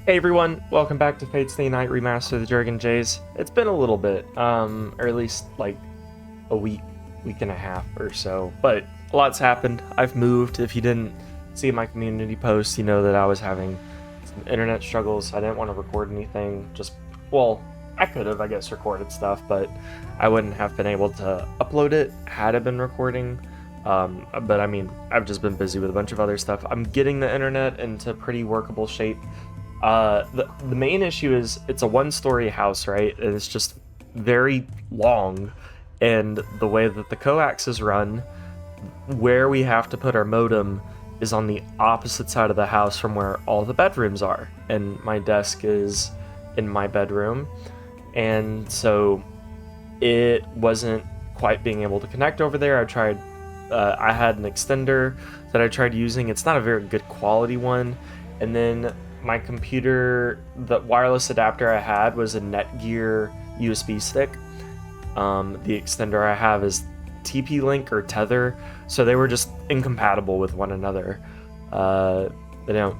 Hey everyone, welcome back to Fate Stay Night Remastered the JerganJaze. It's been a little bit, or at least like a week and a half or so, but a lot's happened. I've moved. If you didn't see my community post, you know that I was having some internet struggles. I didn't want to record anything. Well, I could have, I guess, recorded stuff, but I wouldn't have been able to upload it had I been recording. But I mean, I've just been busy with a bunch of other stuff. I'm getting the internet into pretty workable shape. The main issue is it's a one-story house, right? And it's just very long, and the way that the coax is run, where we have to put our modem is on the opposite side of the house from where all the bedrooms are, and my desk is in my bedroom, and so it wasn't quite being able to connect over there. I had an extender that I tried using. It's not a very good quality one, and then my computer, the wireless adapter I had was a Netgear USB stick. The extender I have is TP-Link or Tether, so they were just incompatible with one another. It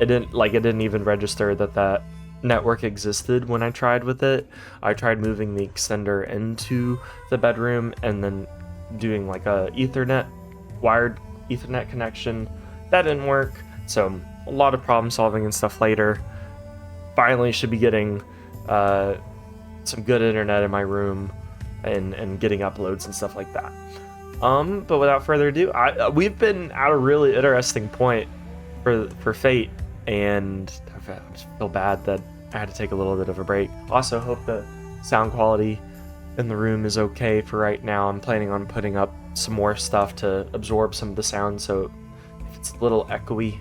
didn't even register that network existed when I tried with it. I tried moving the extender into the bedroom and then doing like a wired Ethernet connection. That didn't work, so a lot of problem solving and stuff later. Finally should be getting some good internet in my room and getting uploads and stuff like that. But without further ado, we've been at a really interesting point for Fate, and I just feel bad that I had to take a little bit of a break. Also, hope the sound quality in the room is okay for right now. I'm planning on putting up some more stuff to absorb some of the sound, so if it's a little echoey,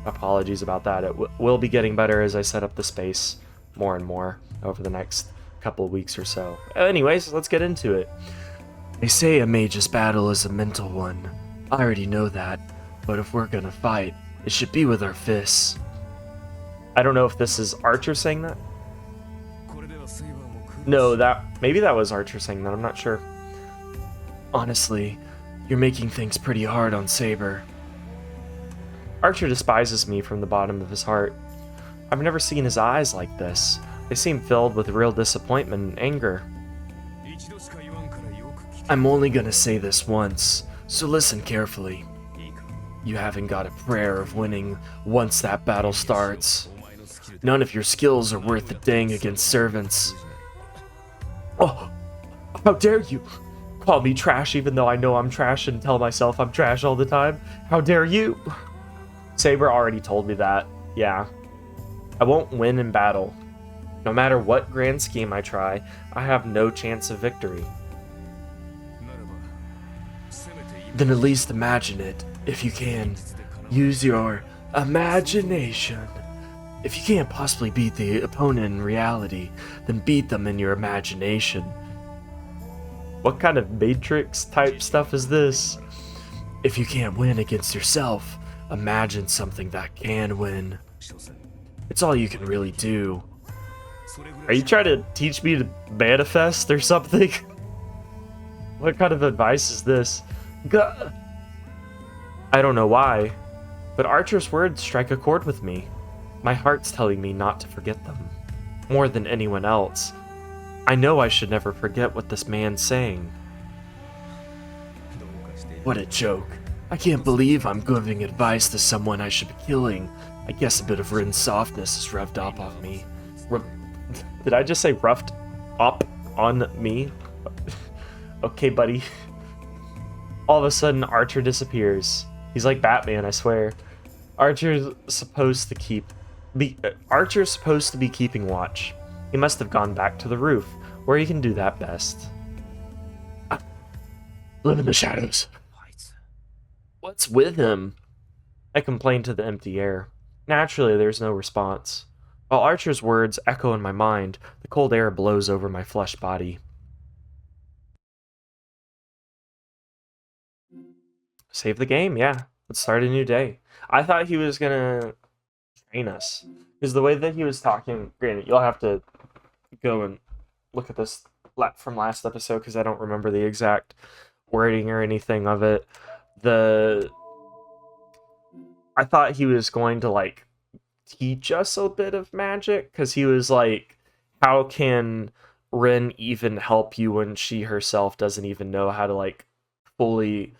apologies about that. It will be getting better as I set up the space more and more over the next couple of weeks or so. Anyways, let's get into it. They say a mage's battle is a mental one. I already know that, but if we're gonna fight, it should be with our fists. I don't know if this is Archer saying that. No, maybe that was Archer saying that, I'm not sure. Honestly, you're making things pretty hard on Saber. Archer despises me from the bottom of his heart. I've never seen his eyes like this. They seem filled with real disappointment and anger. I'm only gonna say this once, so listen carefully. You haven't got a prayer of winning once that battle starts. None of your skills are worth a dang against servants. Oh, how dare you call me trash even though I know I'm trash and tell myself I'm trash all the time? How dare you? Saber already told me that. Yeah. I won't win in battle. No matter what grand scheme I try, I have no chance of victory. Then at least imagine it, if you can. Use your imagination. If you can't possibly beat the opponent in reality, then beat them in your imagination. What kind of Matrix type stuff is this? If you can't win against yourself, imagine something that can win. It's all you can really do. Are you trying to teach me to manifest or something? What kind of advice is this? I don't know why, but Archer's words strike a chord with me. My heart's telling me not to forget them. More than anyone else, I know I should never forget what this man's saying. What a joke. I can't believe I'm giving advice to someone I should be killing. I guess a bit of Rin's softness is rubbed off on me. Did I just say roughed up on me? Okay, buddy. All of a sudden, Archer disappears. He's like Batman, I swear. Archer's supposed to be keeping watch. He must have gone back to the roof, where he can do that best. Live in the shadows. What's with him? I complain to the empty air. Naturally, there's no response. While Archer's words echo in my mind, the cold air blows over my flesh body. Save the game, yeah. Let's start a new day. I thought he was gonna train us. Because the way that he was talking, granted, you'll have to go and look at this from last episode because I don't remember the exact wording or anything of it. I thought he was going to like teach us a bit of magic, because he was like, how can Rin even help you when she herself doesn't even know how to like fully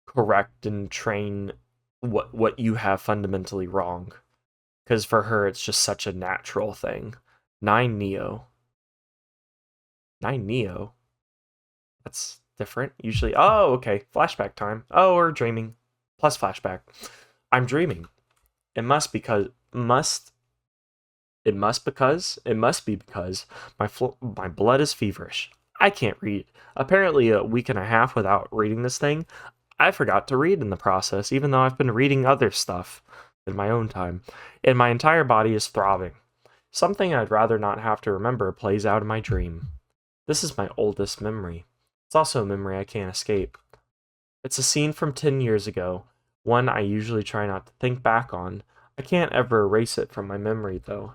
correct and train what you have fundamentally wrong? Because for her, it's just such a natural thing. 9 Neo. 9 Neo? That's different. Usually, oh, okay. Flashback time. Oh, we're dreaming. Plus flashback. I'm dreaming. It must be because my blood is feverish. I can't read. Apparently, a week and a half without reading this thing, I forgot to read in the process, even though I've been reading other stuff in my own time. And my entire body is throbbing. Something I'd rather not have to remember plays out in my dream. This is my oldest memory. It's also a memory I can't escape. It's a scene from 10 years ago, one I usually try not to think back on. I can't ever erase it from my memory, though.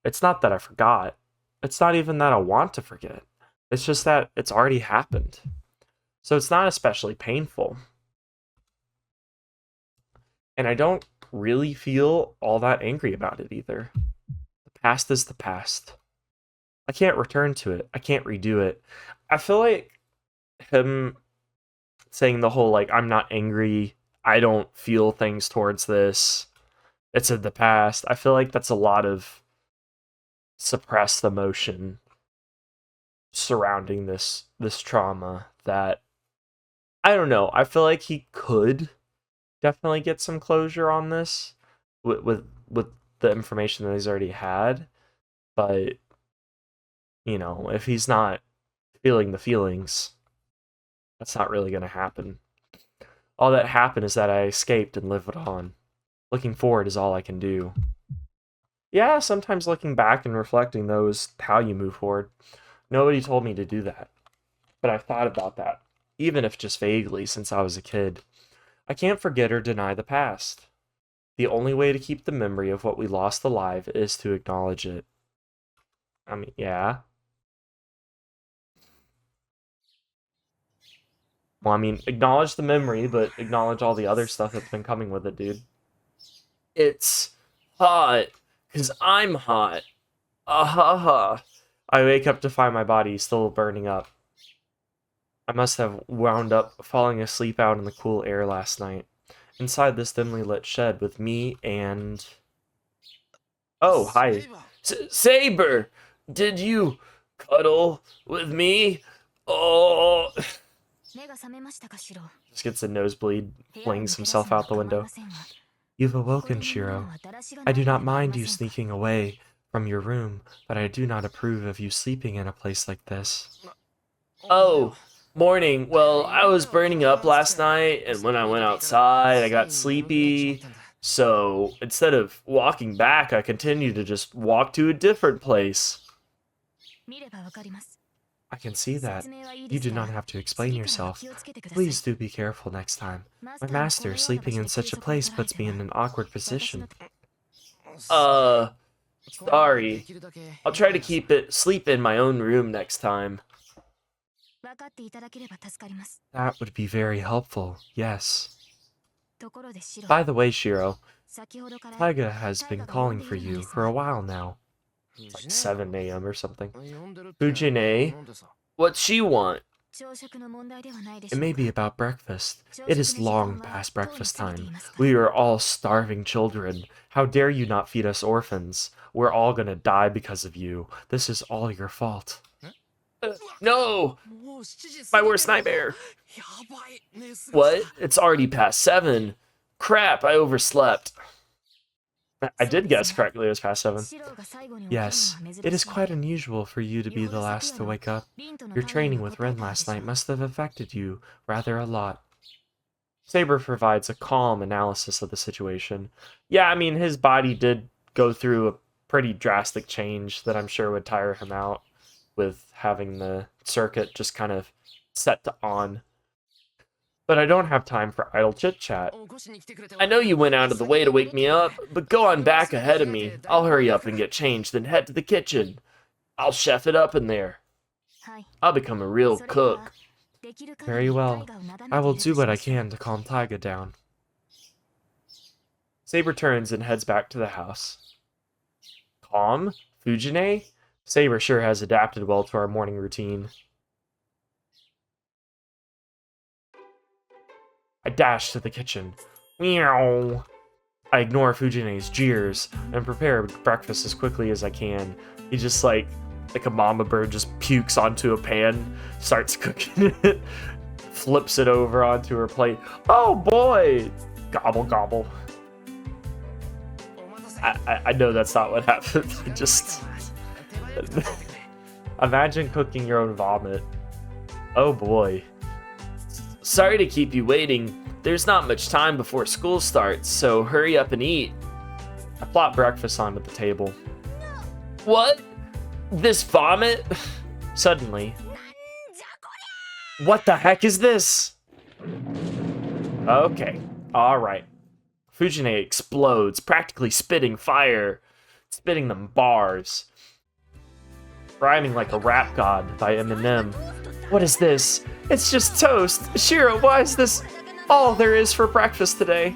It's not that I forgot. It's not even that I want to forget. It's just that it's already happened. So it's not especially painful. And I don't really feel all that angry about it either. The past is the past. I can't return to it. I can't redo it. I feel like him saying the whole, like, I'm not angry, I don't feel things towards this, it's in the past. I feel like that's a lot of suppressed emotion surrounding this trauma that, I don't know, I feel like he could definitely get some closure on this with the information that he's already had, but you know, if he's not feeling the feelings, that's not really going to happen. All that happened is that I escaped and lived on. Looking forward is all I can do. Yeah, sometimes looking back and reflecting, though, is how you move forward. Nobody told me to do that, but I've thought about that, even if just vaguely, since I was a kid. I can't forget or deny the past. The only way to keep the memory of what we lost alive is to acknowledge it. I mean, yeah. Well, I mean, acknowledge the memory, but acknowledge all the other stuff that's been coming with it, dude. It's hot, because I'm hot. Ah-ha-ha. I wake up to find my body still burning up. I must have wound up falling asleep out in the cool air last night. Inside this dimly lit shed with me and... Oh, hi. Saber! Did you cuddle with me? Oh... Just gets a nosebleed, flings himself out the window. You've awoken, Shirou. I do not mind you sneaking away from your room, but I do not approve of you sleeping in a place like this. Oh, morning. Well, I was burning up last night, and when I went outside, I got sleepy. So instead of walking back, I continued to just walk to a different place. I can see that. You do not have to explain yourself. Please do be careful next time. My master sleeping in such a place puts me in an awkward position. Sorry. I'll try to sleep in my own room next time. That would be very helpful, yes. By the way, Shirou, Taiga has been calling for you for a while now. It's like 7 a.m. or something. Fujine, what's she want? It may be about breakfast. It is long past breakfast time. We are all starving children. How dare you not feed us orphans? We're all gonna die because of you. This is all your fault. No! My worst nightmare! What? It's already past 7. Crap, I overslept. I did guess correctly, it was past 7. Yes, it is quite unusual for you to be the last to wake up. Your training with Ren last night must have affected you rather a lot. Saber provides a calm analysis of the situation. Yeah, I mean, his body did go through a pretty drastic change that I'm sure would tire him out with having the circuit just kind of set to on. But I don't have time for idle chit-chat. I know you went out of the way to wake me up, but go on back ahead of me. I'll hurry up and get changed, then head to the kitchen. I'll chef it up in there. I'll become a real cook. Very well. I will do what I can to calm Taiga down. Saber turns and heads back to the house. Calm? Fujine? Saber sure has adapted well to our morning routine. I dash to the kitchen. Meow. I ignore Fujine's jeers and prepare breakfast as quickly as I can. He just like a mama bird just pukes onto a pan, starts cooking it, flips it over onto her plate. Oh boy! Gobble gobble. I know that's not what happened. Just imagine cooking your own vomit. Oh boy. Sorry to keep you waiting. There's not much time before school starts, so hurry up and eat. I plop breakfast onto the table. What? This vomit? Suddenly. What the heck is this? Okay, alright. Fujine explodes, practically spitting fire. Spitting them bars. Rhyming like a rap god by Eminem. What is this? It's just toast. Shirou, why is this all there is for breakfast today?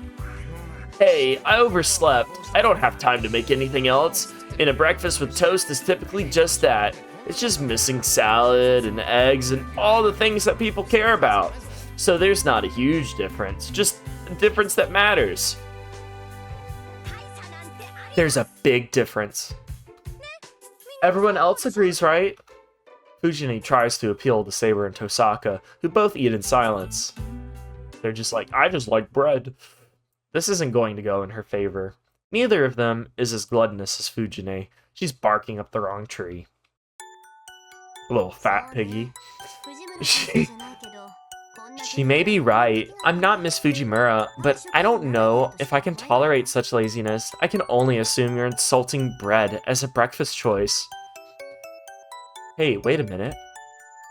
Hey, I overslept. I don't have time to make anything else. And a breakfast with toast is typically just that. It's just missing salad and eggs and all the things that people care about. So there's not a huge difference, just a difference that matters. There's a big difference. Everyone else agrees, right? Fujine tries to appeal to Saber and Tosaka, who both eat in silence. They're just like, I just like bread. This isn't going to go in her favor. Neither of them is as gluttonous as Fujine. She's barking up the wrong tree. Little fat piggy. She may be right. I'm not Miss Fujimura, but I don't know if I can tolerate such laziness. I can only assume you're insulting bread as a breakfast choice. Hey, wait a minute.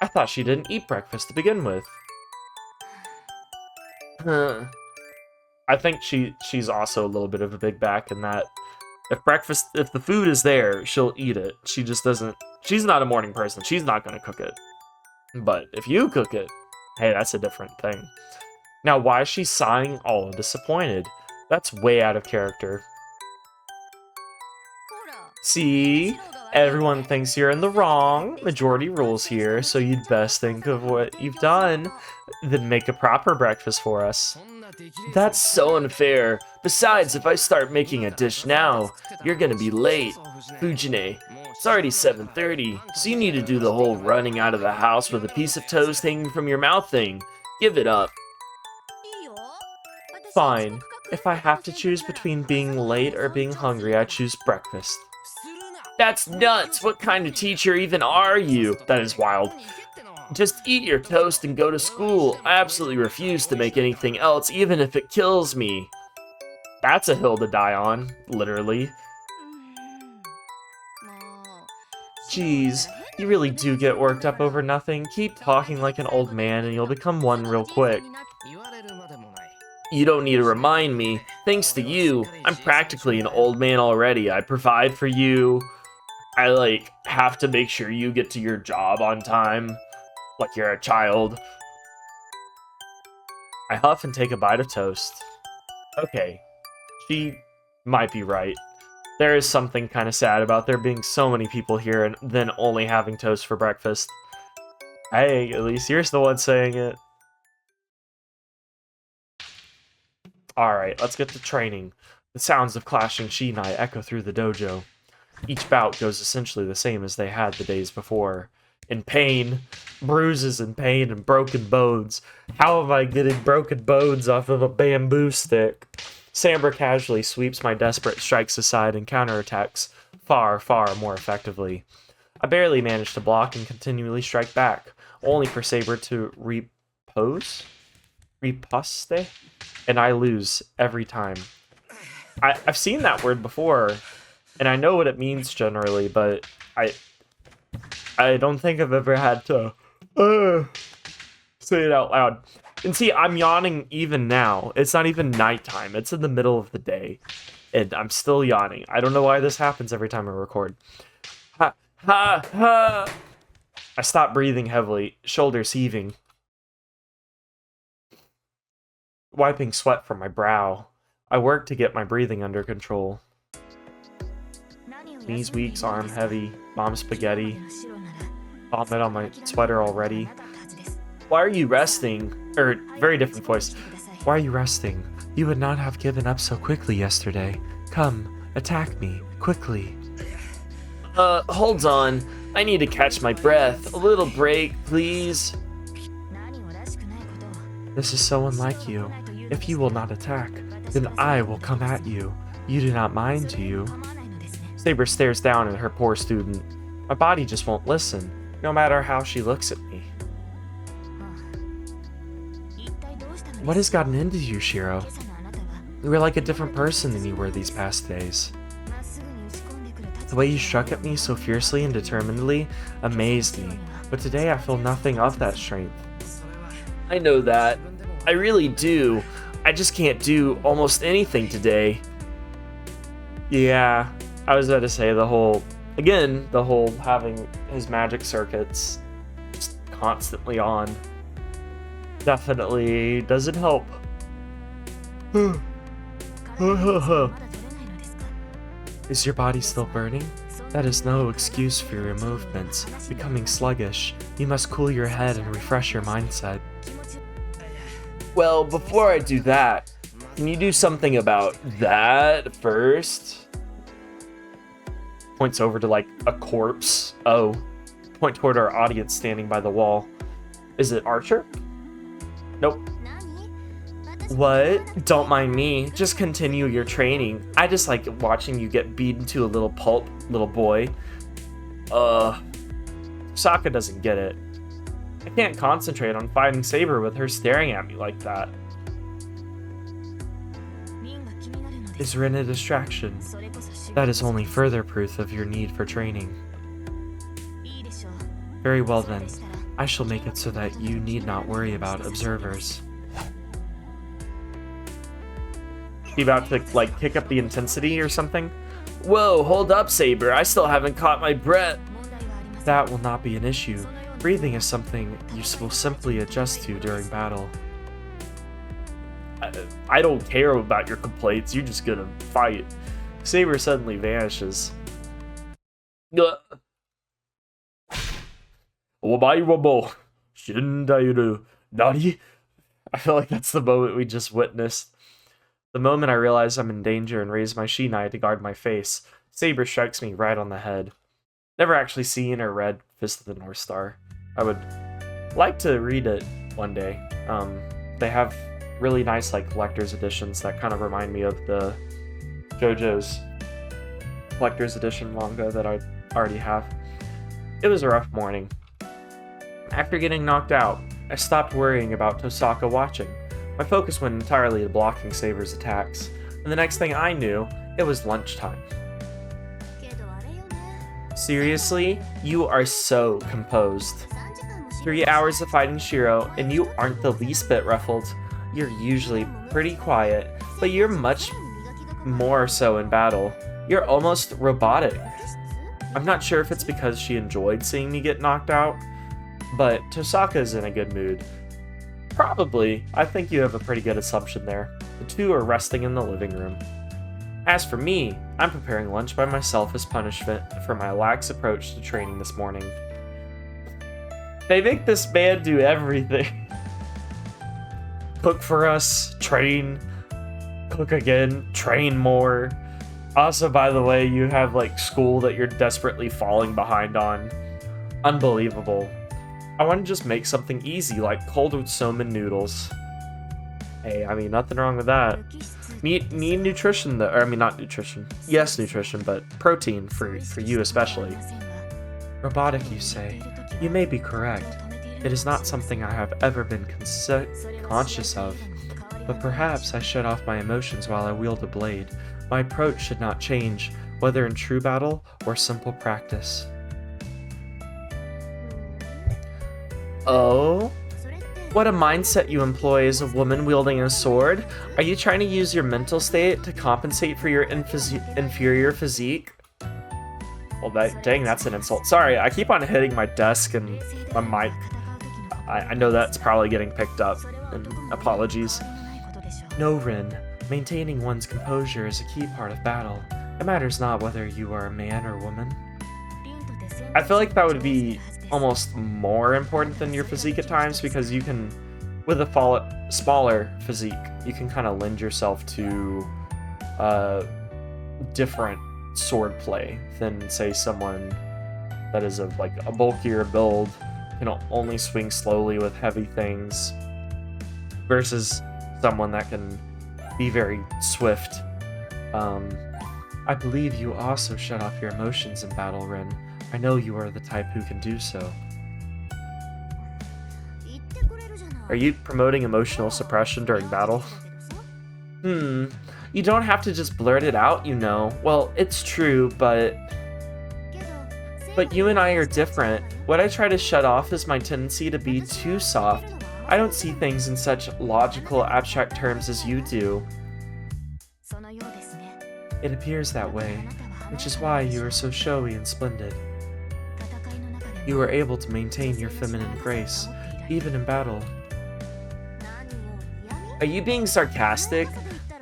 I thought she didn't eat breakfast to begin with. I think she's also a little bit of a big back in that if the food is there, she'll eat it. She just doesn't. She's not a morning person. She's not going to cook it. But if you cook it, hey, that's a different thing. Now, why is she sighing all disappointed? That's way out of character. See? Everyone thinks you're in the wrong. Majority rules here, so you'd best think of what you've done, then make a proper breakfast for us. That's so unfair. Besides, if I start making a dish now, you're gonna be late. Fujine, it's already 7:30, so you need to do the whole running out of the house with a piece of toast hanging from your mouth thing. Give it up. Fine. If I have to choose between being late or being hungry, I choose breakfast. That's nuts! What kind of teacher even are you? That is wild. Just eat your toast and go to school. I absolutely refuse to make anything else, even if it kills me. That's a hill to die on, literally. Jeez, you really do get worked up over nothing. Keep talking like an old man and you'll become one real quick. You don't need to remind me. Thanks to you, I'm practically an old man already. I provide for you. I, have to make sure you get to your job on time. Like you're a child. I huff and take a bite of toast. Okay, she might be right. There is something kind of sad about there being so many people here and then only having toast for breakfast. Hey, at least you're the one saying it. Alright, let's get to training. The sounds of clashing shinai echo through the dojo. Each bout goes essentially the same as they had the days before. In pain, bruises and pain and broken bones. How am I getting broken bones off of a bamboo stick? Samber casually sweeps my desperate strikes aside and counterattacks far, far more effectively. I barely manage to block and continually strike back, only for Saber to riposte, and I lose every time. I've seen that word before, and I know what it means generally, but I don't think I've ever had to say it out loud. And see, I'm yawning even now. It's not even nighttime. It's in the middle of the day, and I'm still yawning. I don't know why this happens every time I record. Ha, ha, ha! I stop breathing heavily, shoulders heaving. Wiping sweat from my brow. I work to get my breathing under control. Knees weak, arm heavy, mom spaghetti. Vomit on my sweater already. Why are you resting? Very different voice. Why are you resting? You would not have given up so quickly yesterday. Come, attack me, quickly. Hold on. I need to catch my breath. A little break, please. This is so unlike you. If you will not attack, then I will come at you. You do not mind, do you? Saber stares down at her poor student. My body just won't listen, no matter how she looks at me. What has gotten into you, Shirou? You are like a different person than you were these past days. The way you struck at me so fiercely and determinedly amazed me, but today I feel nothing of that strength. I know that. I really do. I just can't do almost anything today. Yeah, I was about to say the whole having his magic circuits just constantly on definitely doesn't help. Is your body still burning? That is no excuse for your movements. Becoming sluggish, you must cool your head and refresh your mindset. Well, before I do that, can you do something about that first? Points over to like a corpse. Oh, point toward our audience standing by the wall. Is it Archer? Nope. What? Don't mind me. Just continue your training. I just like watching you get beaten to a little pulp, little boy. Sokka doesn't get it. I can't concentrate on fighting Saber with her staring at me like that. Is Rin a distraction? That is only further proof of your need for training. Very well then. I shall make it so that you need not worry about observers. You about to, like, kick up the intensity or something? Whoa, hold up, Saber. I still haven't caught my breath. That will not be an issue. Breathing is something you will simply adjust to during battle. I don't care about your complaints. You're just gonna fight. Saber suddenly vanishes. Nani? I feel like that's the moment we just witnessed. The moment I realize I'm in danger and raise my shinai to guard my face, Saber strikes me right on the head. Never actually seen or read Fist of the North Star. I would like to read it one day. They have really nice like collector's editions that kind of remind me of the JoJo's collector's edition manga that I already have. It was a rough morning. After getting knocked out, I stopped worrying about Tosaka watching. My focus went entirely to blocking Saber's attacks, and the next thing I knew, it was lunchtime. Seriously? You are so composed. 3 hours of fighting Shirou, and you aren't the least bit ruffled. You're usually pretty quiet, but you're much more so in battle. You're almost robotic. I'm not sure if it's because she enjoyed seeing me get knocked out, but Tosaka's in a good mood. Probably. I think you have a pretty good assumption there. The two are resting in the living room. As for me, I'm preparing lunch by myself as punishment for my lax approach to training this morning. They make this man do everything. Cook for us, train, cook again, train more. Also, by the way, you have like school that you're desperately falling behind on. Unbelievable. I want to just make something easy like cold utsumen noodles. Hey, I mean, nothing wrong with that. Need nutrition though, or I mean not nutrition. Yes, nutrition, but protein for you especially. Robotic, you say? You may be correct. It is not something I have ever been conscious of, but perhaps I shut off my emotions while I wield a blade. My approach should not change, whether in true battle or simple practice. Oh? What a mindset you employ as a woman wielding a sword. Are you trying to use your mental state to compensate for your inferior physique? Well, dang, that's an insult. Sorry, I keep on hitting my desk and my mic. I know that's probably getting picked up, and apologies. No, Rin. Maintaining one's composure is a key part of battle. It matters not whether you are a man or woman. I feel like that would be almost more important than your physique at times, because you can, with a smaller physique, you can kind of lend yourself to different swordplay than, say, someone that is of like a bulkier build, can only swing slowly with heavy things, versus someone that can be very swift. I believe you also shut off your emotions in battle, Rin. I know you are the type who can do so. Are you promoting emotional suppression during battle? You don't have to just blurt it out, you know. Well, it's true, but you and I are different. What I try to shut off is my tendency to be too soft. I don't see things in such logical, abstract terms as you do. It appears that way, which is why you are so showy and splendid. You are able to maintain your feminine grace, even in battle. Are you being sarcastic?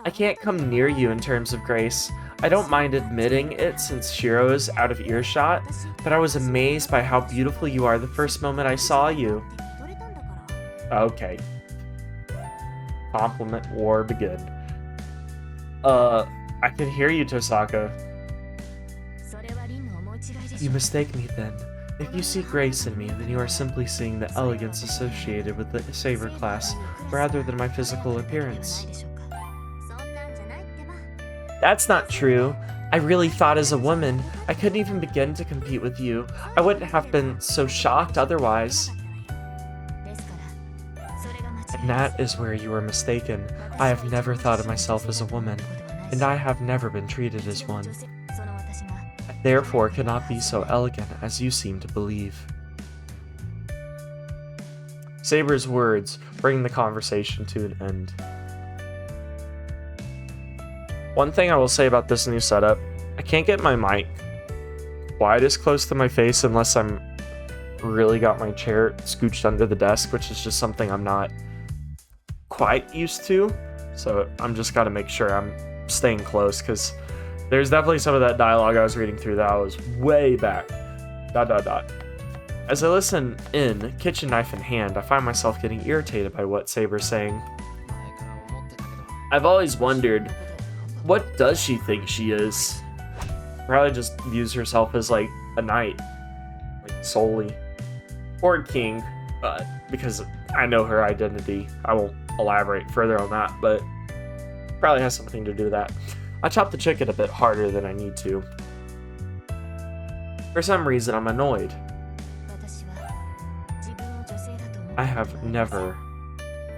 I can't come near you in terms of grace. I don't mind admitting it since Shirou is out of earshot, but I was amazed by how beautiful you are the first moment I saw you. Okay. Compliment war begin. I can hear you, Tosaka. You mistake me then. If you see grace in me, then you are simply seeing the elegance associated with the saber class, rather than my physical appearance. That's not true. I really thought as a woman, I couldn't even begin to compete with you. I wouldn't have been so shocked otherwise. And that is where you are mistaken. I have never thought of myself as a woman, and I have never been treated as one. I therefore cannot be so elegant as you seem to believe. Saber's words bring the conversation to an end. One thing I will say about this new setup, I can't get my mic quite as close to my face unless I'm really got my chair scooched under the desk, which is just something I'm not quite used to. So I'm just got to make sure I'm staying close, because there's definitely some of that dialogue I was reading through that was way back. ... As I listen in, kitchen knife in hand, I find myself getting irritated by what Saber's saying. I've always wondered, what does she think she is? Probably just views herself as like a knight, like solely, or a king, because I know her identity. I won't elaborate further on that, but probably has something to do with that. I chopped the chicken a bit harder than I need to. For some reason, I'm annoyed. I have never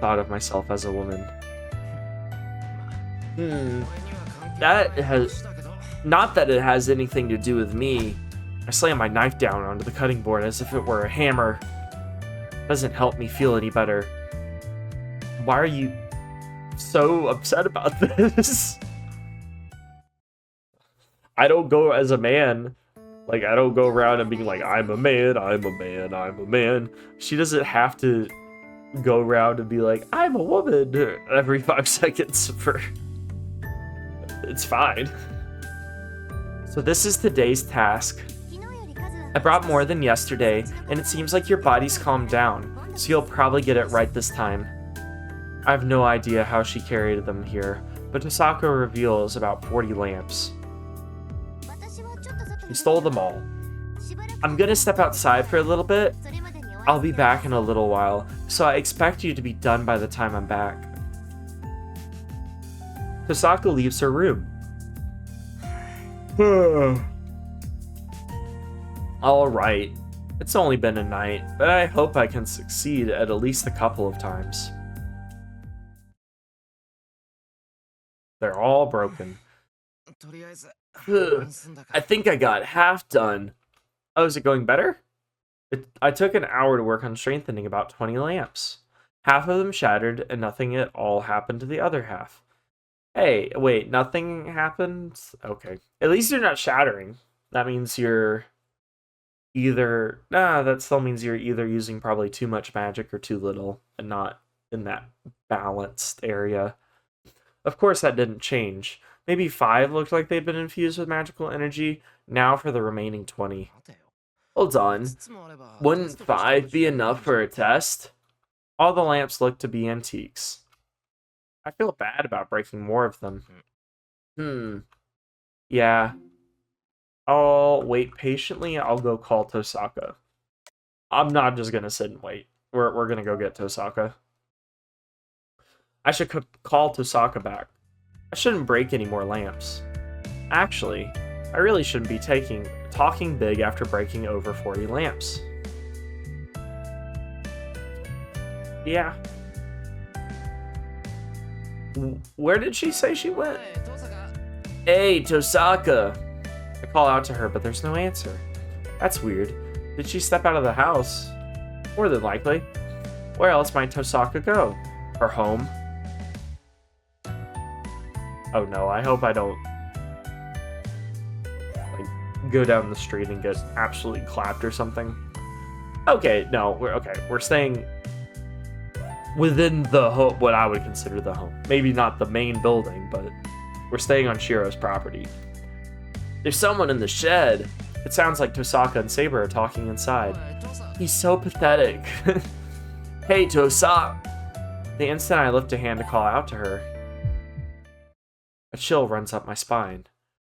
thought of myself as a woman. That has... Not that it has anything to do with me. I slam my knife down onto the cutting board as if it were a hammer. Doesn't help me feel any better. Why are you so upset about this? I don't go as a man. Like, I don't go around and being like, I'm a man, I'm a man, I'm a man. She doesn't have to go around and be like, I'm a woman every 5 seconds for... It's fine. So this is today's task. I brought more than yesterday, and it seems like your body's calmed down, so you'll probably get it right this time. I have no idea how she carried them here, but Tosaka reveals about 40 lamps. She stole them all. I'm gonna step outside for a little bit. I'll be back in a little while, so I expect you to be done by the time I'm back. Tosaka leaves her room. Alright, it's only been a night, but I hope I can succeed at least a couple of times. They're all broken. I think I got half done. Oh, is it going better? I took an hour to work on strengthening about 20 lamps. Half of them shattered, and nothing at all happened to the other half. Hey, wait, nothing happened? Okay. At least you're not shattering. That means you're either... that still means you're either using probably too much magic or too little, and not in that balanced area. Of course, that didn't change. Maybe 5 looked like they'd been infused with magical energy. Now for the remaining 20. Hold on. Wouldn't 5 be enough for a test? All the lamps look to be antiques. I feel bad about breaking more of them. Yeah. I'll wait patiently. I'll go call Tosaka. I'm not just gonna sit and wait. We're gonna go get Tosaka. I should call Tosaka back. I shouldn't break any more lamps. Actually, I really shouldn't be talking big after breaking over 40 lamps. Yeah. Where did she say she went? Hey, Tosaka! I call out to her, but there's no answer. That's weird. Did she step out of the house? More than likely. Where else might Tosaka go? Her home? Oh no, I hope I don't go down the street and get absolutely clapped or something. Okay, no, we're staying within the home, what I would consider the home. Maybe not the main building, but we're staying on Shirou's property. There's someone in the shed. It sounds like Tosaka and Saber are talking inside. He's so pathetic. Hey, Tosaka! The instant I lift a hand to call out to her, a chill runs up my spine.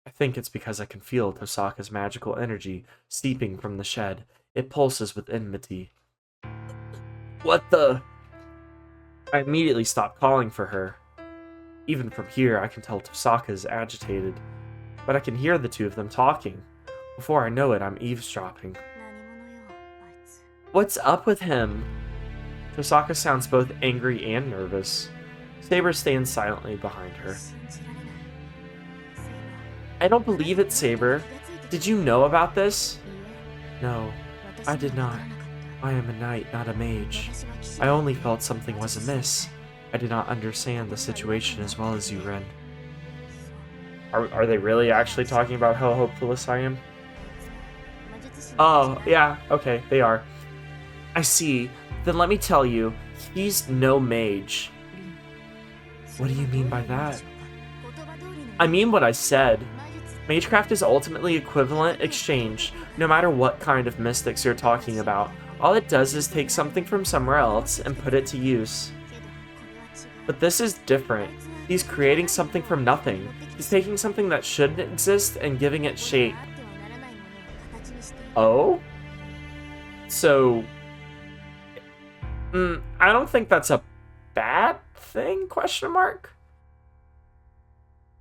I think it's because I can feel Tosaka's magical energy seeping from the shed. It pulses with enmity. What the? I immediately stop calling for her. Even from here, I can tell Tosaka is agitated. But I can hear the two of them talking. Before I know it, I'm eavesdropping. What's up with him? Tosaka sounds both angry and nervous. Saber stands silently behind her. I don't believe it, Saber. Did you know about this? No, I did not. I am a knight, not a mage. I only felt something was amiss. I did not understand the situation as well as you, Ren. Are they really actually talking about how hopeless I am? Oh, yeah, okay, they are. I see. Then let me tell you, he's no mage. What do you mean by that? I mean what I said. Magecraft is ultimately equivalent exchange, no matter what kind of mystics you're talking about. All it does is take something from somewhere else and put it to use. But this is different. He's creating something from nothing. He's taking something that shouldn't exist and giving it shape. Oh? So... I don't think that's a bad thing, question mark?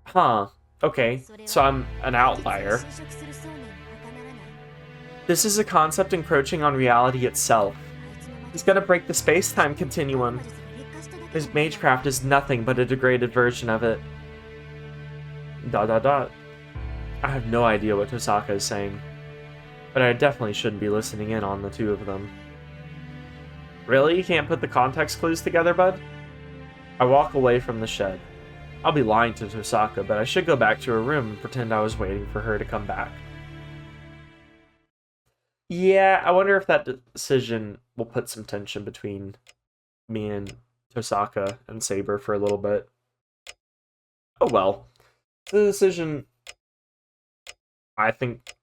Huh. Okay, so I'm an outlier. This is a concept encroaching on reality itself. He's gonna break the space-time continuum. His magecraft is nothing but a degraded version of it. ... I have no idea what Tosaka is saying, but I definitely shouldn't be listening in on the two of them. Really? You can't put the context clues together, bud? I walk away from the shed. I'll be lying to Tosaka, but I should go back to her room and pretend I was waiting for her to come back. Yeah, I wonder if that decision will put some tension between me and Tosaka and Saber for a little bit. Oh well. The decision I think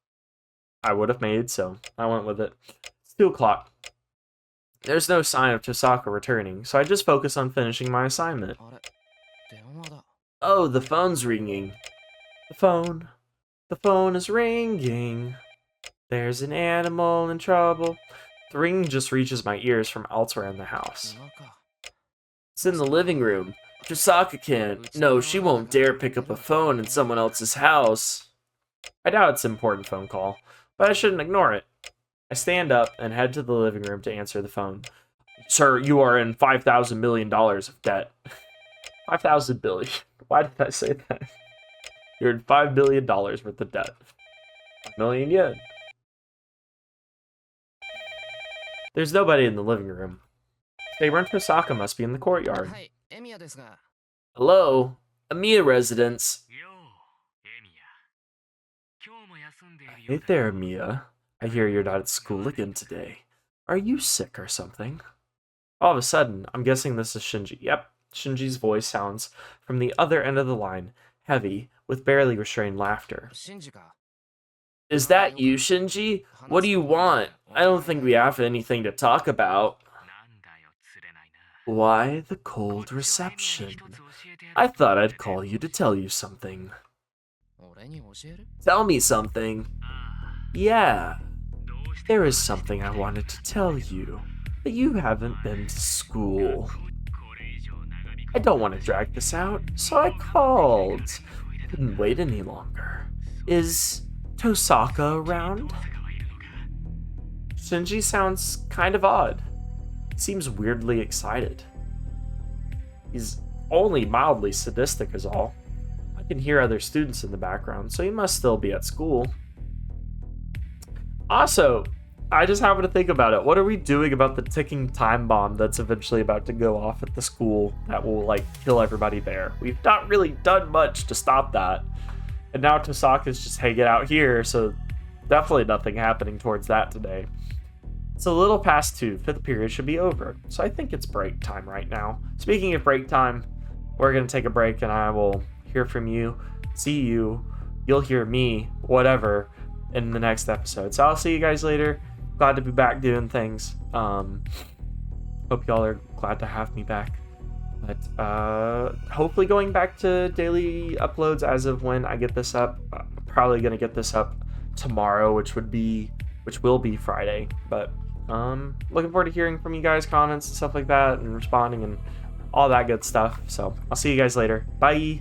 I would have made, so I went with it. It's 2 o'clock. There's no sign of Tosaka returning, so I just focus on finishing my assignment. Oh, the phone's ringing. The phone is ringing. There's an animal in trouble. The ring just reaches my ears from elsewhere in the house. It's in the living room. Tosaka can't. No, she won't dare pick up a phone in someone else's house. I doubt it's an important phone call, but I shouldn't ignore it. I stand up and head to the living room to answer the phone. Sir, you are in $5,000 million of debt. 5,000 billion. Why did I say that? You're in $5 billion worth of debt. 1 million yen. There's nobody in the living room. Saber and Tosaka must be in the courtyard. Hello? Emiya residence. Hey there, Emiya. I hear you're not at school again today. Are you sick or something? All of a sudden, I'm guessing this is Shinji. Yep, Shinji's voice sounds from the other end of the line, heavy, with barely restrained laughter. Is that you, Shinji? What do you want? I don't think we have anything to talk about. Why the cold reception? I thought I'd call you to tell you something. Tell me something. Yeah, there is something I wanted to tell you, but you haven't been to school. I don't want to drag this out, so I called. Couldn't wait any longer. Is Tosaka around? Shinji sounds kind of odd. He seems weirdly excited. He's only mildly sadistic is all. I can hear other students in the background, so he must still be at school. Also, I just happened to think about it. What are we doing about the ticking time bomb that's eventually about to go off at the school that will, like, kill everybody there? We've not really done much to stop that. And now Tosaka's just hanging out here, so definitely nothing happening towards that today. It's a little past 2. Fifth period should be over, so I think it's break time right now. Speaking of break time, we're going to take a break, and I will hear from you, see you, you'll hear me, whatever, in the next episode. So I'll see you guys later. Glad to be back doing things. Hope y'all are glad to have me back. But hopefully going back to daily uploads as of when I get this up. I'm probably going to get this up tomorrow, which will be Friday. But looking forward to hearing from you guys, comments and stuff like that, and responding and all that good stuff. So I'll see you guys later. Bye.